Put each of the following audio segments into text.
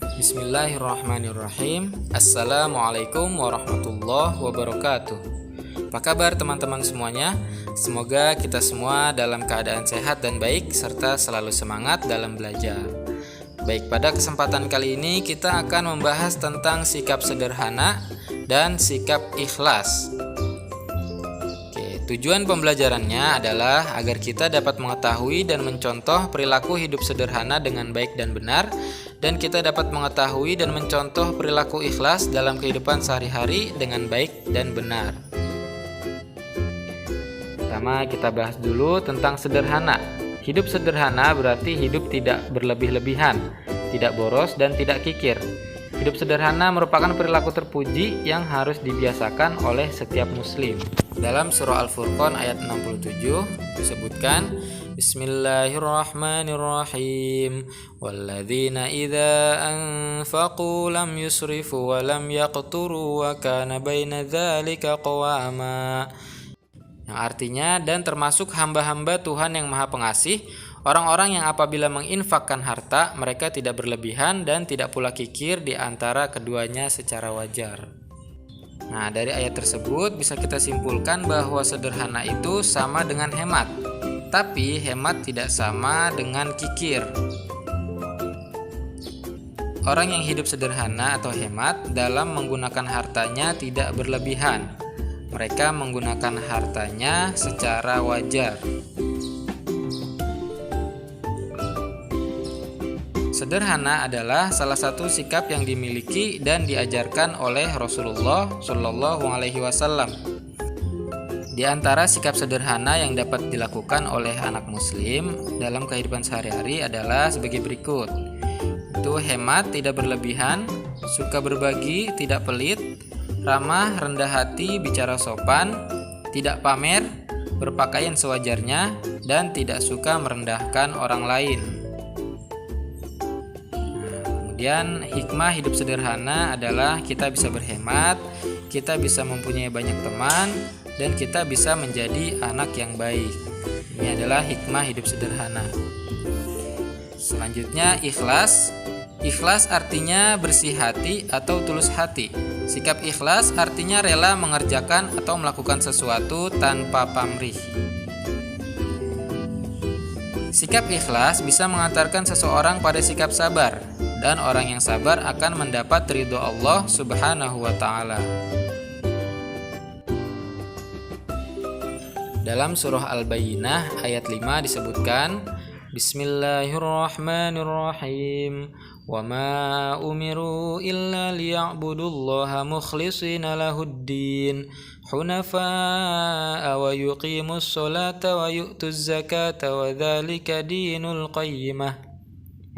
Bismillahirrahmanirrahim. Assalamualaikum warahmatullahi wabarakatuh. Apa kabar teman-teman semuanya? Semoga kita semua dalam keadaan sehat dan baik serta selalu semangat dalam belajar. Baik, pada kesempatan kali ini kita akan membahas tentang sikap sederhana dan sikap ikhlas. Tujuan pembelajarannya adalah agar kita dapat mengetahui dan mencontoh perilaku hidup sederhana dengan baik dan benar, dan kita dapat mengetahui dan mencontoh perilaku ikhlas dalam kehidupan sehari-hari dengan baik dan benar. Pertama, kita bahas dulu tentang sederhana. Hidup sederhana berarti hidup tidak berlebih-lebihan, tidak boros dan tidak kikir. Hidup sederhana merupakan perilaku terpuji yang harus dibiasakan oleh setiap muslim. Dalam surah Al-Furqan ayat 67 disebutkan, Bismillahirrahmanirrahim. Walladzina idza anfaqu lam yusrifu wa lam yaqturu wa kana baina dzalika qawama. Yang artinya, dan termasuk hamba-hamba Tuhan yang Maha Pengasih, orang-orang yang apabila menginfakkan harta, mereka tidak berlebihan dan tidak pula kikir di antara keduanya secara wajar. Nah, dari ayat tersebut bisa kita simpulkan bahwa sederhana itu sama dengan hemat. Tapi hemat tidak sama dengan kikir. Orang yang hidup sederhana atau hemat dalam menggunakan hartanya tidak berlebihan. Mereka menggunakan hartanya secara wajar. Sederhana adalah salah satu sikap yang dimiliki dan diajarkan oleh Rasulullah Shallallahu Alaihi Wasallam. Di antara sikap sederhana yang dapat dilakukan oleh anak muslim dalam kehidupan sehari-hari adalah sebagai berikut. Itu hemat, tidak berlebihan, suka berbagi, tidak pelit, ramah, rendah hati, bicara sopan, tidak pamer, berpakaian sewajarnya, dan tidak suka merendahkan orang lain. Kemudian hikmah hidup sederhana adalah kita bisa berhemat, kita bisa mempunyai banyak teman, dan kita bisa menjadi anak yang baik. Ini adalah hikmah hidup sederhana. Selanjutnya ikhlas. Ikhlas artinya bersih hati atau tulus hati. Sikap ikhlas artinya rela mengerjakan atau melakukan sesuatu tanpa pamrih. Sikap ikhlas bisa mengantarkan seseorang pada sikap sabar, dan orang yang sabar akan mendapat ridho Allah Subhanahu wa Ta'ala. Dalam surah Al-Bayyinah ayat 5 disebutkan, Bismillahirrahmanirrahim. Wa ma umiru illa liya'budullaha mukhlishina lahuddin hunafa'a wa yuqimus sholata wa yu'tuz zakata wa dzalika dinul qayyimah.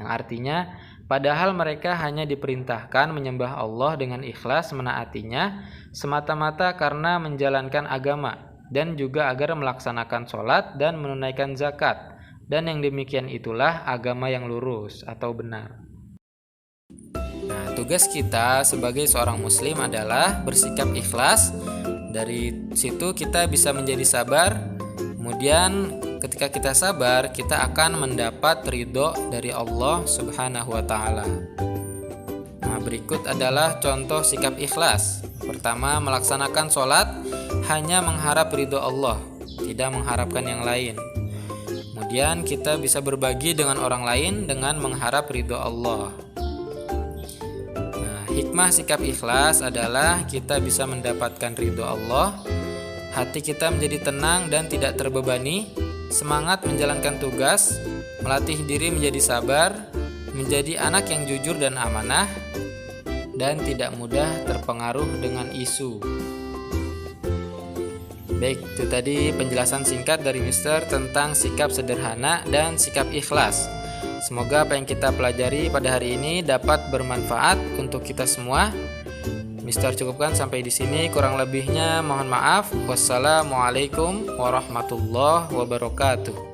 Yang artinya, padahal mereka hanya diperintahkan menyembah Allah dengan ikhlas menaatinya semata-mata karena menjalankan agama, dan juga agar melaksanakan sholat dan menunaikan zakat, dan yang demikian itulah agama yang lurus atau benar. Nah, tugas kita sebagai seorang muslim adalah bersikap ikhlas. Dari situ kita bisa menjadi sabar. Kemudian ketika kita sabar, kita akan mendapat ridho dari Allah Subhanahu wa Ta'ala. Nah, berikut adalah contoh sikap ikhlas. Pertama, melaksanakan sholat hanya mengharap ridho Allah, tidak mengharapkan yang lain. Kemudian kita bisa berbagi dengan orang lain dengan mengharap ridho Allah. Nah, hikmah sikap ikhlas adalah kita bisa mendapatkan ridho Allah, hati kita menjadi tenang dan tidak terbebani, semangat menjalankan tugas, melatih diri menjadi sabar, menjadi anak yang jujur dan amanah, dan tidak mudah terpengaruh dengan isu. Baik, itu tadi penjelasan singkat dari Mister tentang sikap sederhana dan sikap ikhlas. Semoga apa yang kita pelajari pada hari ini dapat bermanfaat untuk kita semua. Mister cukupkan sampai di sini, kurang lebihnya mohon maaf. Wassalamualaikum warahmatullahi wabarakatuh.